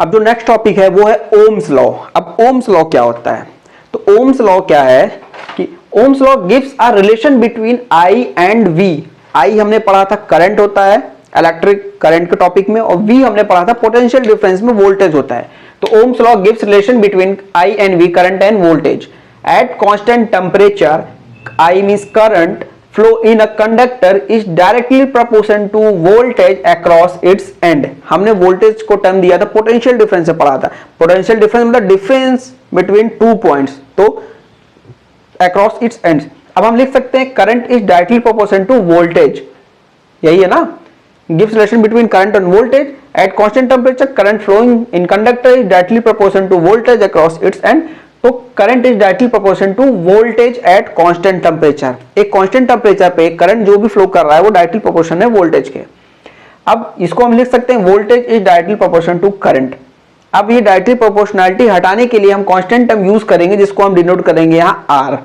अब जो next topic है वो है ओम्स लॉ। अब ओम्स लॉ क्या होता है? तो ओम्स लॉ क्या है कि Ohm's law gives a relation between I and V. I हमने पढ़ा था करंट होता है इलेक्ट्रिक करंट के टॉपिक में, और वी हमने पढ़ा था पोटेंशियल डिफरेंस में वोल्टेज होता है। तो Ohm's law gives relation between I and V, current and voltage at constant temperature. I means current flow in a conductor is directly proportional to voltage across its end। हमने voltage को term दिया था potential difference से पढ़ा था। Potential difference मतलब difference between two points, तो across its ends. अब हम लिख सकते हैं current is directly proportional to voltage, यही है ना। Gives relation between current and voltage at constant temperature, current flowing in conductor is directly proportional to voltage across its end. तो current is directly proportional to voltage at constant temperature. एक constant temperature पे current जो भी flow कर रहा है वो directly proportional है वोल्टेज के। अब इसको हम लिख सकते हैं voltage is directly proportional to current. अब ये डायरेक्टली प्रोपोर्शनैलिटी हटाने के लिए हम कांस्टेंट टर्म यूज करेंगे जिसको हम डिनोट करेंगे यहाँ आर।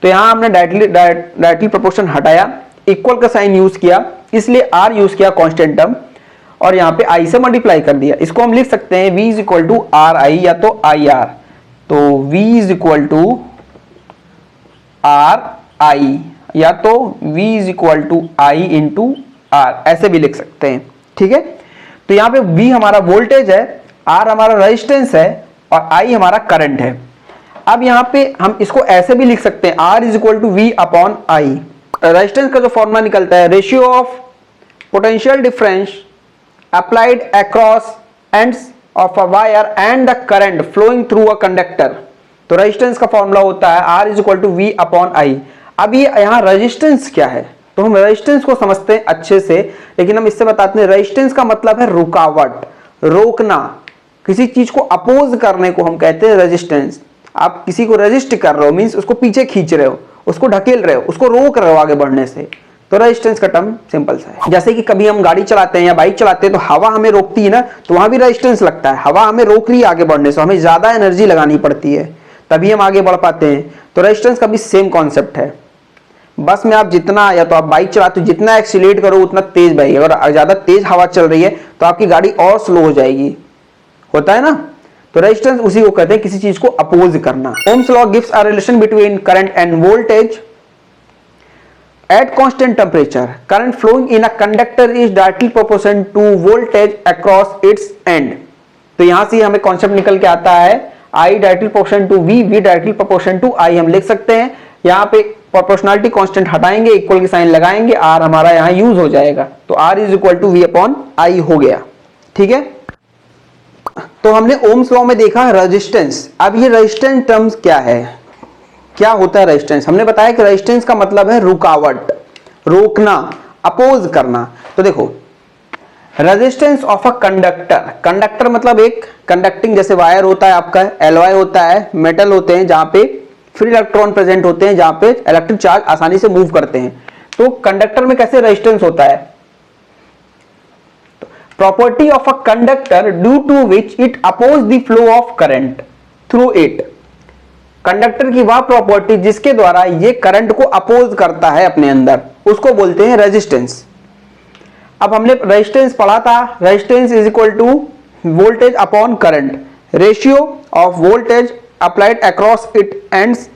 तो यहाँ हमने डायरेक्टली प्रोपोर्शन हटाया, इक्वल का साइन यूज किया, इसलिए आर यूज किया कांस्टेंट टर्म, और यहाँ पे आई से मल्टीप्लाई कर दिया। इसको हम लिख सकते हैं V is equal to R I या तो आई आर। तो V is equal to R I या तो V is equal to I into R, ऐसे भी लिख सकते हैं, ठीक है। तो यहाँ पे V हमारा वोल्टेज है, R हमारा रेजिस्टेंस है और I हमारा करंट है। अब यहाँ पे हम इसको ऐसे भी लिख सकते हैं R is equal to V upon I. Resistance का जो फॉर्मूला निकलता है ratio of potential difference applied across ends of a wire and the current flowing through a conductor. तो रेजिस्टेंस का फॉर्मूला होता है R is equal to V upon I. अब ये यहाँ रेजिस्टेंस क्या है, तो हम रेजिस्टेंस को समझते हैं अच्छे से, लेकिन हम इससे बताते हैं रेजिस्टेंस का मतलब है रुकावट, रोकना, किसी चीज को अपोज करने को हम कहते हैं रेजिस्टेंस। आप किसी को रेजिस्ट कर रहे हो मींस उसको पीछे खींच रहे हो, उसको ढकेल रहे हो, उसको रोक रहे हो आगे बढ़ने से। तो रेजिस्टेंस का टर्म सिंपल सा है। जैसे कि कभी हम गाड़ी चलाते हैं या बाइक चलाते हैं तो हवा हमें रोकती है ना, तो वहां भी रेजिस्टेंस लगता है। हवा हमें रोक रही है आगे बढ़ने से, हमें ज्यादा एनर्जी लगानी पड़ती है तभी हम आगे बढ़ पाते हैं। तो रेजिस्टेंस का भी सेम कॉन्सेप्ट है। बस में आप जितना, या तो आप बाइक चलाते हो जितना एक्सीलरेट करो उतना तेज भाई, अगर ज्यादा तेज हवा चल रही है तो आपकी गाड़ी और स्लो हो जाएगी, होता है ना। तो रेजिस्टेंस उसी को कहते हैं किसी चीज को अपोज करना। Ohms law gives a relation between current and voltage at constant temperature, current flowing in a conductor is directly proportional to voltage across its end। तो यहां से हमें कॉन्सेप्ट निकल के आता है I directly proportional to V, V directly proportional to I हम लिख सकते हैं। यहाँ पे प्रोपोर्शनलिटी कांस्टेंट हटाएंगे, इक्वल की साइन लगाएंगे, R हमारा यहाँ यूज हो जाएगा। तो R is equal to V upon I हो गया, ठीक है। तो हमने ओम्स लॉ में देखा रेजिस्टेंस। अब ये रेजिस्टेंस टर्म्स क्या है, क्या होता है रेजिस्टेंस? हमने बताया कि रेजिस्टेंस का मतलब है रुकावट, रोकना, अपोज करना। तो देखो resistance of a conductor, conductor मतलब एक कंडक्टिंग जैसे वायर होता है आपका, एलॉय होता है, मेटल होते हैं जहां पे फ्री इलेक्ट्रॉन प्रेजेंट होते हैं, जहां पे इलेक्ट्रिक चार्ज आसानी से मूव करते हैं। तो कंडक्टर में कैसे रेजिस्टेंस होता है? Property of a conductor due to which it oppose the flow of current through it. Conductor की वह प्रॉपर्टी जिसके द्वारा ये करंट को अपोज करता है अपने अंदर, उसको बोलते हैं रेजिस्टेंस। अब हमने रेजिस्टेंस पढ़ा था, resistance is equal to voltage upon current, ratio of voltage applied across it ends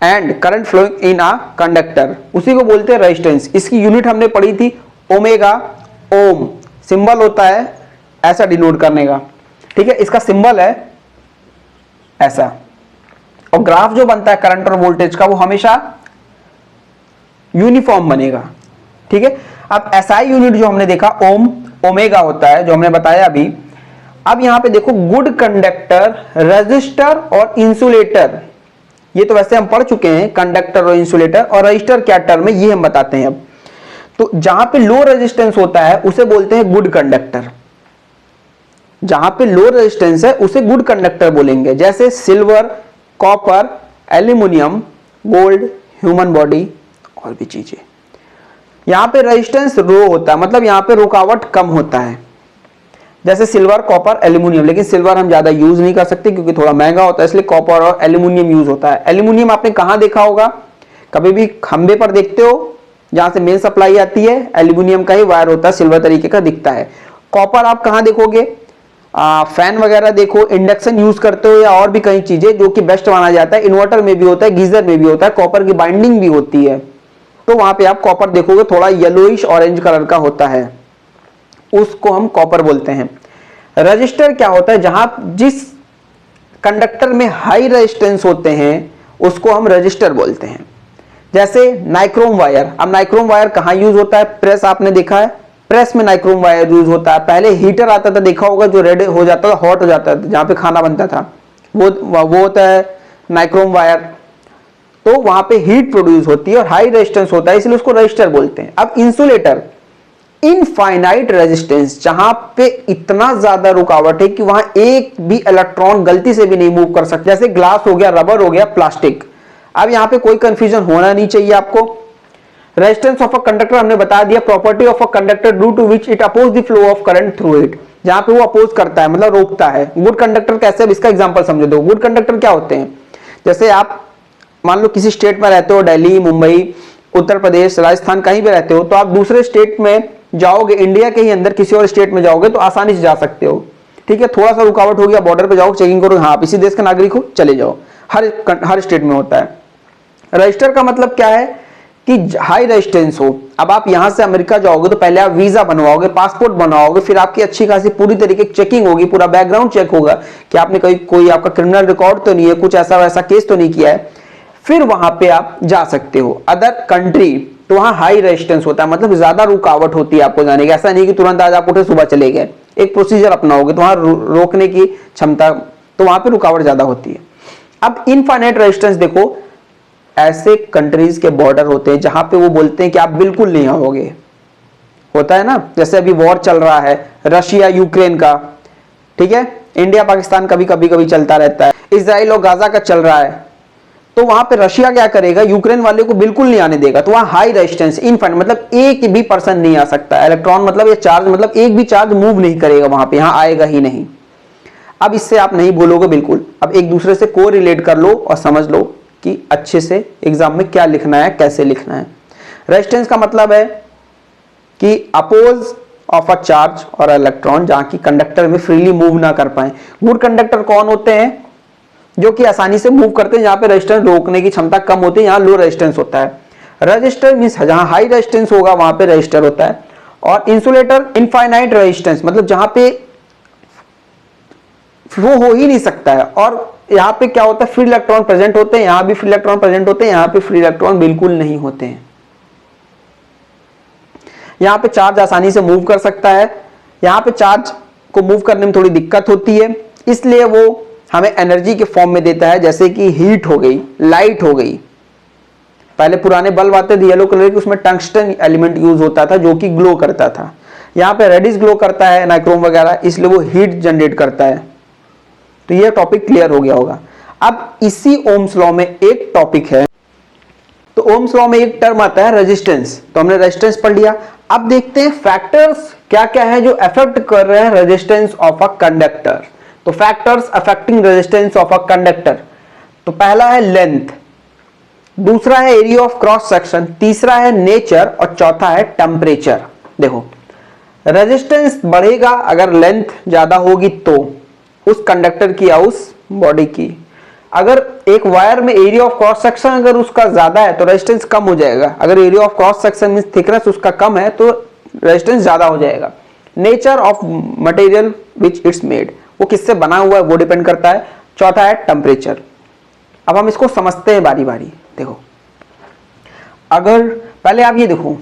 and current flowing in a conductor, उसी को बोलते हैं रेजिस्टेंस। इसकी यूनिट हमने पढ़ी थी ओमेगा, ओम सिंबल होता है ऐसा डिनोट करने का, ठीक है। इसका सिंबल है ऐसा, और ग्राफ जो बनता है करंट और वोल्टेज का वो हमेशा यूनिफॉर्म बनेगा, ठीक है। अब एसआई यूनिट जो हमने देखा ओम, ओमेगा होता है जो हमने बताया अभी। अब यहां पे देखो गुड कंडक्टर, रेजिस्टर और इंसुलेटर, ये तो वैसे हम पढ़ चुके हैं कंडक्टर और इंसुलेटर, और रजिस्टर क्या टर्म है ये हम बताते हैं अब। तो जहां पे लो रेजिस्टेंस होता है उसे बोलते हैं गुड कंडक्टर, जहां पे लो रेजिस्टेंस है उसे गुड कंडक्टर बोलेंगे, जैसे silver, copper, aluminium, gold, human body और भी चीजें। यहां पे रेजिस्टेंस रो होता है, मतलब यहां पे रुकावट कम होता है, जैसे सिल्वर, कॉपर, एल्यूमिनियम। लेकिन सिल्वर हम ज्यादा यूज नहीं कर सकते क्योंकि थोड़ा महंगा होता है, इसलिए कॉपर और एल्यूमिनियम यूज होता है। एल्यूमिनियम आपने कहां देखा होगा, कभी भी खंबे पर देखते हो जहां से मेन सप्लाई आती है, एल्यूमिनियम का ही वायर होता है, सिल्वर तरीके का दिखता है। कॉपर आप कहां देखोगे, फैन वगैरह देखो, इंडक्शन यूज करते हो या और भी कई चीजें जो कि बेस्ट माना जाता है, इन्वर्टर में भी होता है, गीजर में भी होता है, कॉपर की बाइंडिंग भी होती है, तो वहां पे आप कॉपर देखोगे थोड़ा येलोइश ऑरेंज कलर का होता है, उसको हम कॉपर बोलते हैं। रजिस्टर क्या होता है, जहां जिस कंडक्टर में हाई रेजिस्टेंस होते हैं उसको हम रजिस्टर बोलते हैं। जैसे नाइक्रोम वायर, अब नाइक्रोम वायर कहां यूज होता है, प्रेस आपने देखा है, प्रेस में नाइक्रोम वायर यूज होता है। पहले हीटर आता था, देखा होगा, जो रेड हो जाता था, हॉट हो जाता था, जहां पे खाना बनता था, वो होता है नाइक्रोम वायर। तो वहां पे हीट प्रोड्यूस होती है और हाई रेजिस्टेंस होता है, इसलिए उसको रजिस्टर बोलते हैं। अब इंसुलेटर, इनफाइनाइट रेजिस्टेंस, जहां पे इतना ज्यादा रुकावट है कि वहां एक भी इलेक्ट्रॉन गलती से भी नहीं मूव कर सकता, जैसे ग्लास हो गया, रबर हो गया, प्लास्टिक। अब यहां पे कोई कंफ्यूजन होना नहीं चाहिए आपको। रेजिस्टेंस ऑफ अ कंडक्टर हमने बता दिया, property of a conductor due to which it oppose the flow of current through it, जहां पे वो अपोज करता है मतलब रोकता है। गुड कंडक्टर कैसे, अब इसका एग्जांपल समझो दो। गुड कंडक्टर क्या होते हैं, जैसे आप मान लो किसी स्टेट में रहते हो, दिल्ली, मुंबई, उत्तर प्रदेश, राजस्थान, कहीं भी रहते हो, तो आप दूसरे स्टेट में जाओगे, इंडिया के ही अंदर किसी और स्टेट में जाओगे तो आसानी से जा सकते हो, ठीक है। थोड़ा सा रुकावट हो गया, बॉर्डर पे जाओ, चेकिंग करो, हाँ आप इसी देश के नागरिक हो, चले जाओ। हर स्टेट में होता है। रजिस्टर का मतलब क्या है कि हाई रेजिस्टेंस हो। अब आप यहां से अमेरिका जाओगे तो पहले आप वीजा बनवाओगे, पासपोर्ट बनवाओगे, फिर आपकी अच्छी खासी पूरी तरीके की चेकिंग होगी, पूरा बैकग्राउंड चेक होगा कि आपने कोई आपका क्रिमिनल रिकॉर्ड तो नहीं है, कुछ ऐसा वैसा केस तो नहीं किया है, फिर वहां पे आप जा सकते हो। अदर कंट्री तो वहां हाई रेजिस्टेंस होता है, मतलब ज्यादा रुकावट होती है आपको जाने की। ऐसा नहीं कि तुरंत आज आप उठे सुबह चले गए, एक प्रोसीजर अपनाओगे तो वहां रोकने की क्षमता, तो वहां पे रुकावट ज्यादा होती है। अब इनफाइनाइट रेजिस्टेंस देखो, ऐसे कंट्रीज के बॉर्डर होते हैं जहां पे वो बोलते हैं कि आप बिल्कुल नहीं आओगे, होता है ना, जैसे अभी वॉर चल रहा है रशिया यूक्रेन का, ठीक है, इंडिया पाकिस्तान का भी कभी चलता रहता है, इजराइल और गाजा का चल रहा है, तो वहां पे रशिया क्या करेगा, यूक्रेन वाले को बिल्कुल नहीं आने देगा, तो वहां हाई रेजिस्टेंस, इनफाइनाइट मतलब एक भी पर्सन नहीं आ सकता, इलेक्ट्रॉन मतलब ये चार्ज, मतलब एक भी चार्ज मूव नहीं करेगा वहां पे, यहां आएगा ही नहीं। अब इससे आप नहीं बोलोगे बिल्कुल, अब एक दूसरे से को रिलेट कर लो और समझ लो कि अच्छे से एग्जाम में क्या लिखना है, कैसे लिखना है। रेजिस्टेंस का मतलब है कि अपोज ऑफ अ चार्ज और इलेक्ट्रॉन, जहां की कंडक्टर में फ्रीली मूव ना कर पाए। गुड कंडक्टर कौन होते हैं, जो कि आसानी से मूव करते हैं, जहां पे रेजिस्टेंस रोकने की क्षमता कम होती है, यहां लो रेजिस्टेंस होता है। रजिस्टर मींस जहां हाई रेजिस्टेंस होगा वहां पे रजिस्टर होता है। और इंसुलेटर इनफाइनाइट रेजिस्टेंस, मतलब जहां पे फ्लो हो ही नहीं सकता है, और यहां पे क्या होता है, फ्री इलेक्ट्रॉन प्रेजेंट होते हैं, यहां भी फ्री इलेक्ट्रॉन प्रेजेंट होते हैं, यहां पे फ्री इलेक्ट्रॉन बिल्कुल नहीं होते हैं। यहां पे चार्ज आसानी से मूव कर सकता है, यहां पे चार्ज को मूव करने में थोड़ी दिक्कत होती है, इसलिए वो हमें एनर्जी के फॉर्म में देता है, जैसे कि हीट हो गई, लाइट हो गई। पहले पुराने बल्ब आते थे येलो कलर के, उसमें टंगस्टन एलिमेंट यूज होता था जो कि ग्लो करता था। यहां पे रेडिश ग्लो करता है नाइक्रोम वगैरह, इसलिए वो हीट जनरेट करता है। तो ये टॉपिक क्लियर हो गया होगा। अब इसी ओम्स लॉ में एक टॉपिक है, तो ओम्स लॉ में एक टर्म आता है रेजिस्टेंस, तो हमने रेजिस्टेंस पढ़ लिया। अब देखते हैं फैक्टर्स क्या क्या है जो अफेक्ट कर रहे हैं रेजिस्टेंस ऑफ अ कंडक्टर। तो factors affecting resistance of a conductor, तो पहला है लेंथ, दूसरा है एरिया ऑफ क्रॉस सेक्शन, तीसरा है नेचर और चौथा है टेम्परेचर। देखो रेजिस्टेंस बढ़ेगा अगर लेंथ ज्यादा होगी तो उस कंडक्टर की या उस बॉडी की। अगर एक वायर में एरिया ऑफ क्रॉस सेक्शन अगर उसका ज्यादा है तो रेजिस्टेंस कम हो जाएगा, अगर area of cross section means thickness उसका कम है तो रेजिस्टेंस ज्यादा हो जाएगा। Nature of material which it's made, वो किससे बना हुआ है वो डिपेंड करता है। चौथा है टेम्परेचर। अब हम इसको समझते हैं बारी बारी। देखो अगर पहले आप ये देखो,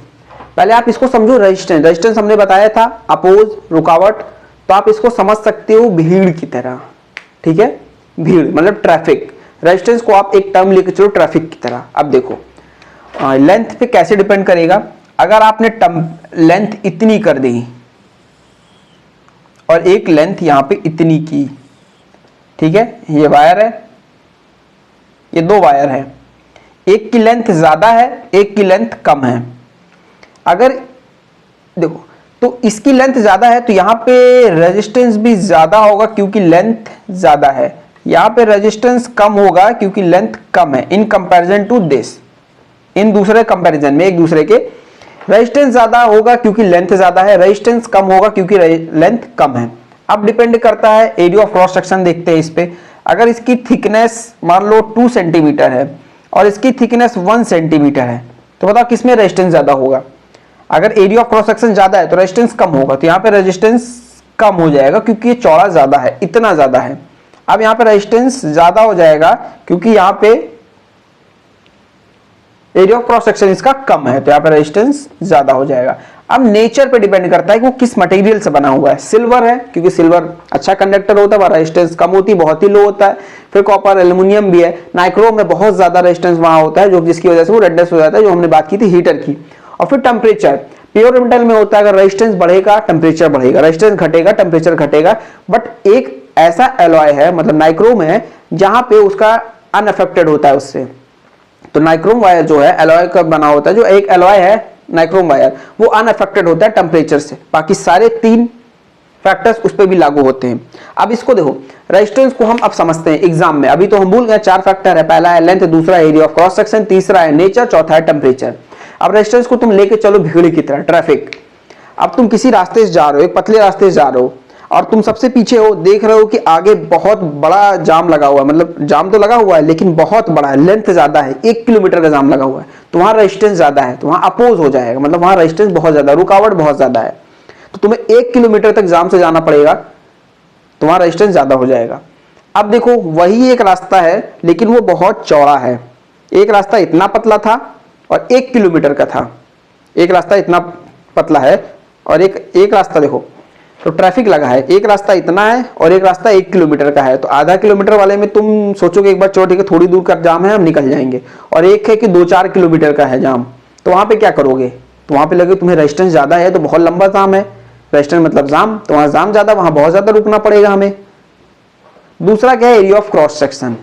पहले आप इसको समझो रेजिस्टेंस। रेजिस्टेंस हमने बताया था अपोज, रुकावट, तो आप इसको समझ सकते हो भीड़ की तरह, ठीक है, भीड़ मतलब ट्रैफिक। रेजिस्टेंस को आप एक टर्म लेकर चलो ट्रैफिक की तरह। अब देखो लेंथ पे कैसे डिपेंड करेगा, अगर आपने लेंथ इतनी कर दी और एक लेंथ यहां पे इतनी की, ठीक है, ये वायर है, ये दो वायर है, एक की लेंथ ज्यादा है एक की लेंथ कम है। अगर देखो तो इसकी लेंथ ज्यादा है तो यहां पे रेजिस्टेंस भी ज्यादा होगा क्योंकि लेंथ ज्यादा है, यहां पे रेजिस्टेंस कम होगा क्योंकि लेंथ कम है। इन कंपैरिजन टू दिस, इन दूसरे कंपैरिजन में एक दूसरे के, रेजिस्टेंस ज्यादा होगा क्योंकि लेंथ ज्यादा है, रेजिस्टेंस कम होगा क्योंकि लेंथ कम है। अब डिपेंड करता है एरिया ऑफ क्रॉस सेक्शन, देखते हैं इस पे। अगर इसकी थिकनेस मान लो 2 सेंटीमीटर है और इसकी थिकनेस 1 सेंटीमीटर है, तो बताओ किसमें रेजिस्टेंस ज्यादा होगा? अगर एरिया ऑफ क्रॉस सेक्शन ज्यादा है तो रेजिस्टेंस कम होगा, तो यहाँ पे रेजिस्टेंस कम हो जाएगा क्योंकि ये चौड़ा ज्यादा है, इतना ज्यादा है। अब यहाँ पे रेजिस्टेंस ज्यादा हो जाएगा क्योंकि यहाँ पे एरिया ऑफ क्रॉस सेक्शन इसका कम है, तो यहाँ पे रेजिस्टेंस ज्यादा हो जाएगा। अब नेचर पे डिपेंड करता है कि वो किस मटेरियल से बना हुआ है। सिल्वर है क्योंकि सिल्वर अच्छा कंडक्टर होता है, रेजिस्टेंस कम होती है, बहुत ही लो होता है। फिर कॉपर, एल्यूमिनियम भी है। नाइक्रोम में बहुत ज्यादा रेजिस्टेंस वहां होता है, जो जिसकी वजह से वो रेडनेस हो जाता है, जो हमने बात की थी हीटर की। और फिर टेम्परेचर, प्योर मेटल में होता है अगर रेजिस्टेंस बढ़ेगा टेम्परेचर बढ़ेगा, रेजिस्टेंस घटेगा टेम्परेचर घटेगा। बट एक ऐसा एलॉय है, मतलब नाइक्रोम है, जहां पे उसका अनअफेक्टेड होता है उससे। तो नाइक्रोम वायर जो है एलॉय का बना होता है, जो एक एलॉय है नाइक्रोम वायर, वो अनअफेक्टेड होता है टेम्परेचर से। बाकी सारे 3 फैक्टर्स उस पर भी लागू होते हैं। अब इसको देखो, रेजिस्टेंस को हम अब समझते हैं एग्जाम में। अभी तो हम भूल गए 4 फैक्टर है, पहला है लेंथ, दूसरा एरिया ऑफ क्रॉस सेक्शन, तीसरा है नेचर, चौथा है टेम्परेचर। अब रेजिस्टेंस को तुम लेके चलो भीड़ की तरह, ट्रैफिक। अब तुम किसी रास्ते से जा रहे हो, एक पतले रास्ते से जा रहे हो, और तुम सबसे पीछे हो, देख रहे हो कि आगे बहुत बड़ा जाम लगा हुआ है, मतलब जाम तो लगा हुआ है लेकिन बहुत बड़ा है, लेंथ ज्यादा है, 1 किलोमीटर का जाम लगा हुआ है, तो वहां रेजिस्टेंस ज्यादा है, तो वहां अपोज हो जाएगा, मतलब वहां रेजिस्टेंस बहुत ज्यादा, रुकावट बहुत ज्यादा है, तो तुम्हें 1 किलोमीटर तक जाम से जाना पड़ेगा, तो वहां रेजिस्टेंस ज्यादा हो जाएगा। अब देखो वही एक रास्ता है लेकिन वो बहुत चौड़ा है। एक रास्ता इतना पतला था और 1 किलोमीटर का था, एक रास्ता इतना पतला है और एक रास्ता देखो, तो ट्रैफिक लगा है, एक रास्ता इतना है और एक रास्ता 1 किलोमीटर का है, तो आधा किलोमीटर वाले में तुम सोचोगे एक बार चलो ठीक है थोड़ी दूर का जाम है हम निकल जाएंगे, और एक है कि 2-4 किलोमीटर का है जाम, तो वहां पे क्या करोगे? तो वहां पे लगे तुम्हें रेजिस्टेंस ज्यादा है तो बहुत लंबा जाम है, रेजिस्टेंस मतलब जाम, तो वहां जाम ज्यादा, वहां बहुत ज्यादा रुकना पड़ेगा हमें। दूसरा क्या है? Area of cross section.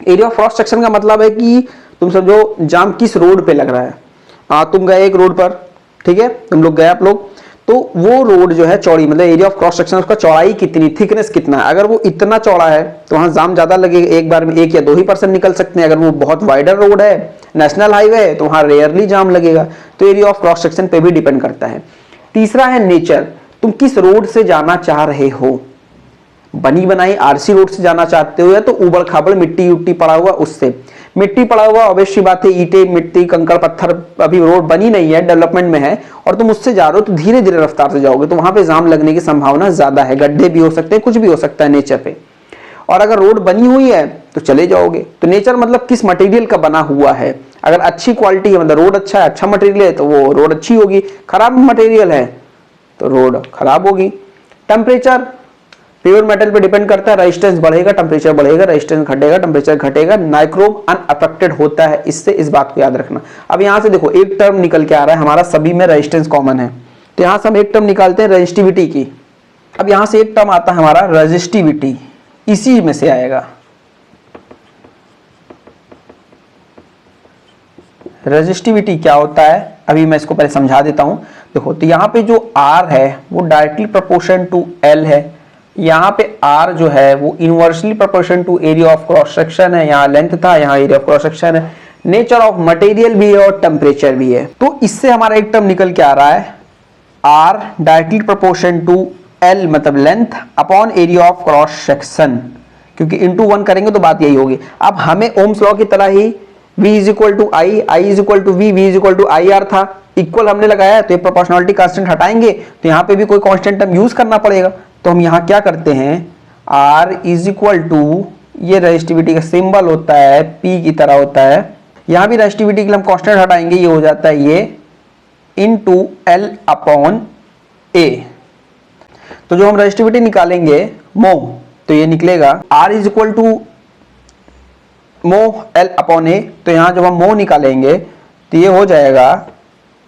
Area of cross section का मतलब है कि तुम समझो जाम किस रोड पे लग रहा है। तुम गए एक रोड पर, ठीक है, तुम लोग गए आप लोग, तो वो रोड जो है चौड़ी, मतलब एरिया ऑफ क्रॉस सेक्शन उसका चौड़ाई कितनी, थिकनेस कितना है। अगर वो इतना चौड़ा है तो वहां जाम ज्यादा लगेगा, एक बार में 1 या 2 ही पर्सन निकल सकते हैं। अगर वो बहुत वाइडर रोड है, नेशनल हाईवे है, तो वहां रेयरली जाम लगेगा। तो एरिया ऑफ क्रॉस सेक्शन पे भी डिपेंड करता है। तीसरा है नेचर, तुम किस रोड से जाना चाह रहे हो, बनी बनाई आरसी रोड से जाना चाहते हो या तो उबड़ खाबड़ मिट्टी उट्टी पड़ा हुआ उससे। मिट्टी पड़ा हुआ ऑब्वियस सी बात है, ईंटें मिट्टी कंकड़ पत्थर, अभी रोड बनी नहीं है, डेवलपमेंट में है, और तुम उससे जा रहे हो तो धीरे धीरे रफ्तार से जाओगे, तो वहां पे जाम लगने की संभावना ज्यादा है, गड्ढे भी हो सकते हैं, कुछ भी हो सकता है नेचर पे। और अगर रोड बनी हुई है तो चले जाओगे। तो नेचर मतलब किस मटेरियल का बना हुआ है। अगर अच्छी क्वालिटी है, मतलब रोड अच्छा है, अच्छा मटेरियल है, तो वो रोड अच्छी होगी। खराब मटेरियल है तो रोड खराब होगी। टेम्परेचर प्योर मेटल पे डिपेंड करता है, रेजिस्टेंस बढ़ेगा टेम्परेचर बढ़ेगा, रेजिस्टेंस घटेगा टेम्परेचर घटेगा। नाइक्रोम अनअफेक्टेड होता है इससे, इस बात को याद रखना। अब यहां से देखो एक टर्म निकल के आ रहा है, हमारा सभी में रेजिस्टेंस कॉमन है, तो यहां से हम एक टर्म निकालते हैं रेजिस्टिविटी की। अब यहां से एक टर्म आता है हमारा रेजिस्टिविटी, इसी में से आएगा। रेजिस्टिविटी क्या होता है अभी मैं इसको पहले समझा देता हूं। देखो तो यहाँ पे जो R है वो डायरेक्टली प्रोपोर्शन टू L है, यहाँ पे R जो है वो inversely proportion to area of cross section है, यहाँ लेंथ था, यहाँ एरिया ऑफ क्रॉस सेक्शन है। नेचर ऑफ मटेरियल भी है और टेम्परेचर भी है। तो इससे हमारा एक टर्म निकल के आ रहा है R directly proportion to L मतलब length upon area of cross section, क्योंकि इंटू 1 करेंगे तो बात यही होगी। अब हमें ओम्स लॉ की तरह ही V is equal to I, I is equal to V, V is equal to I R था, इक्वल हमने लगाया, तो ये प्रोपोर्शनलिटी कांस्टेंट हटाएंगे तो यहाँ पे भी कोई कांस्टेंट टर्म यूज करना पड़ेगा। तो हम यहाँ क्या करते हैं, R इज इक्वल टू, ये रेजिस्टिविटी का सिंबल होता है, P की तरह होता है, यहाँ भी रेजिस्टिविटी के लिए हम कांस्टेंट हटाएंगे, ये हो जाता है ये इनटू L अपॉन A। तो जो हम रेजिस्टिविटी निकालेंगे मोह, तो ये निकलेगा R इज इक्वल टू मोह L अपॉन A। तो यहां जब हम मोह निकालेंगे तो ये हो जाएगा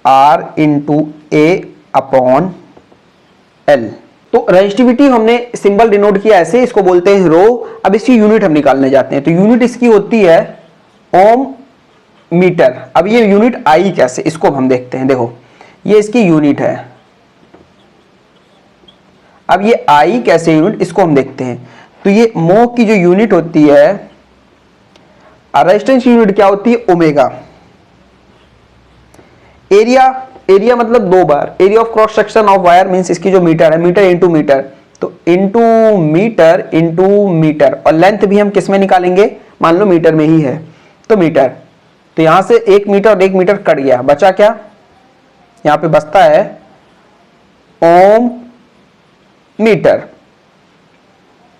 R into A upon L। तो रेजिस्टिविटी हमने सिंबल डिनोट किया ऐसे, इसको बोलते हैं रो। अब इसकी यूनिट हम निकालने जाते हैं, तो यूनिट इसकी होती है ओम मीटर। अब ये यूनिट आई कैसे, इसको हम देखते हैं। देखो ये इसकी यूनिट है, अब ये आई कैसे यूनिट, इसको हम देखते हैं। तो ये मोह की जो यूनिट होती है, रेजिस्टेंस की यूनिट क्या होती है, ओमेगा। एरिया, एरिया मतलब 2 बार area of cross section of wire means इसकी जो मीटर है, मीटर इंटू मीटर, तो इंटू मीटर और लेंथ भी हम किस में निकालेंगे, मान लो मीटर में ही है तो मीटर। तो यहां से 1 मीटर और 1 मीटर कट गया, बचा क्या, यहां पे बचता है ओम मीटर।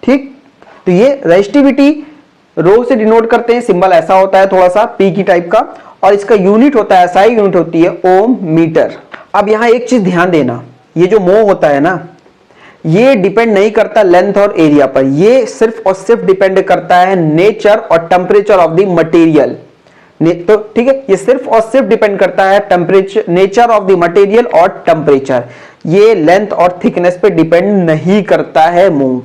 ठीक, तो ये रेजिस्टिविटी रो से डिनोट करते हैं, सिंबल ऐसा होता है थोड़ा सा पी की टाइप का, और इसका यूनिट होता है, SI यूनिट होती है ओम मीटर। अब यहां एक चीज ध्यान देना, ये जो मो होता है ना, ये डिपेंड नहीं करता लेंथ और एरिया पर, ये सिर्फ और सिर्फ डिपेंड करता है नेचर और टेम्परेचर ऑफ द मटेरियल। तो ठीक है, ये सिर्फ और सिर्फ डिपेंड करता है temperature, nature of the material और टेम्परेचर, ये लेंथ और थिकनेस पे डिपेंड नहीं करता है मूव।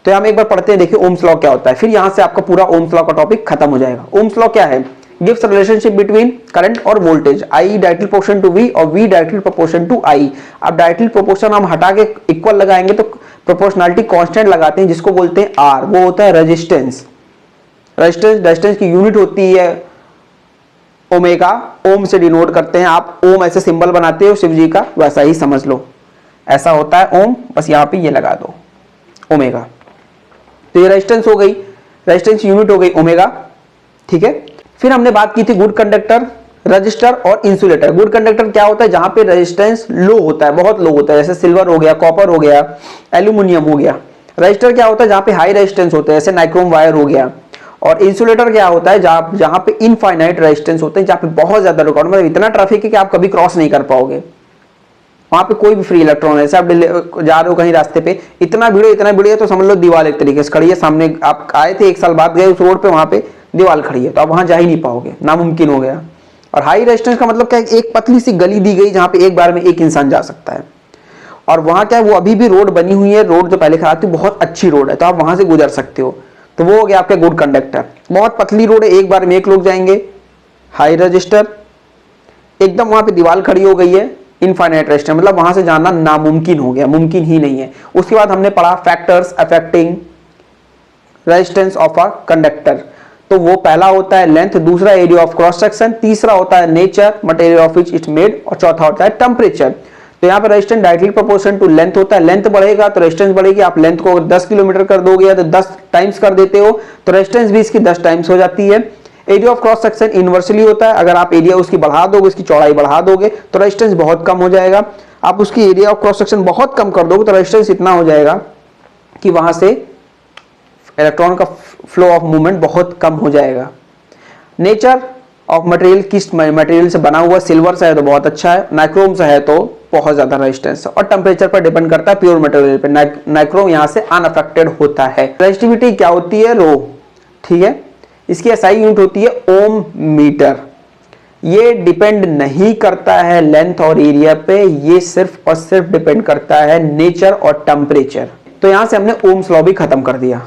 तो हम एक बार पढ़ते हैं, देखिए ओम्स लॉ क्या होता है, फिर यहां से आपका पूरा ओम्स लॉ का टॉपिक खत्म हो जाएगा। ओम्स लॉ क्या है, गिव्स रिलेशनशिप बिटवीन करंट और voltage, I directly proportion to V और V directly proportion to I। अब डायरेक्टली प्रोपोर्शन हम हटा के इक्वल लगाएंगे तो प्रोपोर्शनलिटी कांस्टेंट लगाते हैं जिसको बोलते हैं R, वो होता है रेजिस्टेंस। रेजिस्टेंस की यूनिट होती है ओमेगा, ओम से डिनोट करते हैं, आप ओम ऐसे सिंबल बनाते हो शिव जी का, वैसा ही समझ लो, ऐसा होता है ओम, बस यहां पे ये लगा दो ओमेगा। तो ये रेजिस्टेंस हो गई, रेजिस्टेंस यूनिट हो गई ओमेगा। ठीक है, फिर हमने बात की थी गुड कंडक्टर, रजिस्टर और इंसुलेटर। गुड कंडक्टर क्या होता है, जहां पे रेजिस्टेंस लो होता है, बहुत लो होता है, जैसे सिल्वर हो गया, कॉपर हो गया, एल्यूमिनियम हो गया। रजिस्टर क्या होता है, जहां पे हाई रेजिस्टेंस होता है, जैसे नाइक्रोम वायर हो गया। और इंसुलेटर क्या होता है, जहां पे इनफाइनाइट रेजिस्टेंस होते हैं, जहां पे बहुत ज्यादा रुकावट, मतलब इतना ट्रैफिक है कि आप कभी क्रॉस नहीं कर पाओगे, वहां पे कोई भी फ्री इलेक्ट्रॉन है, आप जा रहे हो कहीं रास्ते पे, इतना भीड़ है तो समझ लो दीवार एक तरीके से खड़ी है सामने, आप आए थे 1 साल बाद गए उस रोड पे, वहां पे दीवार खड़ी है, तो आप वहां जा ही नहीं पाओगे, नामुमकिन हो गया। और हाई रेजिस्टेंस का मतलब क्या है, एक पतली सी गली दी गई जहां पे एक बार में एक इंसान जा सकता है, और वहां क्या है, वो अभी भी रोड बनी हुई है, रोड जो पहले खराब थी बहुत अच्छी रोड है, तो आप वहां से गुजर सकते हो, तो वो हो गया आपका गुड कंडक्टर। बहुत पतली रोड है, एक बार में एक लोग जाएंगे, हाई रजिस्टर। एकदम वहां पे दीवार खड़ी हो गई है, इनफाइनाइट रेजिस्टेंस, मतलब वहां से जाना नामुमकिन हो गया, मुमकिन ही नहीं है। उसके बाद हमने पढ़ा factors affecting resistance of a conductor, तो वो पहला होता है लेंथ, दूसरा एरिया ऑफ क्रॉस सेक्शन, तीसरा होता है nature material of which it made, और चौथा होता है टेम्परेचर। तो यहाँ पे resistance directly proportion to length होता है, लेंथ बढ़ेगा तो रेजिस्टेंस बढ़ेगी, आप लेंथ को 10 किलोमीटर कर दोगे या तो 10 टाइम्स कर देते हो तो रेजिस्टेंस भी इसकी 10 टाइम्स हो जाती है। Area of cross section inversely होता है, अगर आप एरिया उसकी बढ़ा दोगे, उसकी चौड़ाई बढ़ा दोगे तो रेजिस्टेंस बहुत कम हो जाएगा, आप उसकी एरिया ऑफ क्रॉस सेक्शन बहुत कम कर दोगे तो रेजिस्टेंस इतना हो जाएगा कि वहां से इलेक्ट्रॉन का फ्लो ऑफ मूवमेंट बहुत कम हो जाएगा। नेचर ऑफ मटेरियल, किस मटेरियल से बना हुआ, सिल्वर से है तो बहुत अच्छा है, नाइक्रोम से है तो बहुत ज्यादा रेजिस्टेंस है, और टेम्परेचर पर डिपेंड करता है, प्योर मटेरियल पे नाइक्रोम यहां से अनअफेक्टेड होता है। रेजिस्टिविटी क्या होती है, रो। ठीक है, इसकी SI यूनिट होती है ओम मीटर। ये डिपेंड नहीं करता है लेंथ और एरिया पे, ये सिर्फ और सिर्फ डिपेंड करता है नेचर और टेम्परेचर। तो यहां से हमने ओम्स लॉ भी खत्म कर दिया।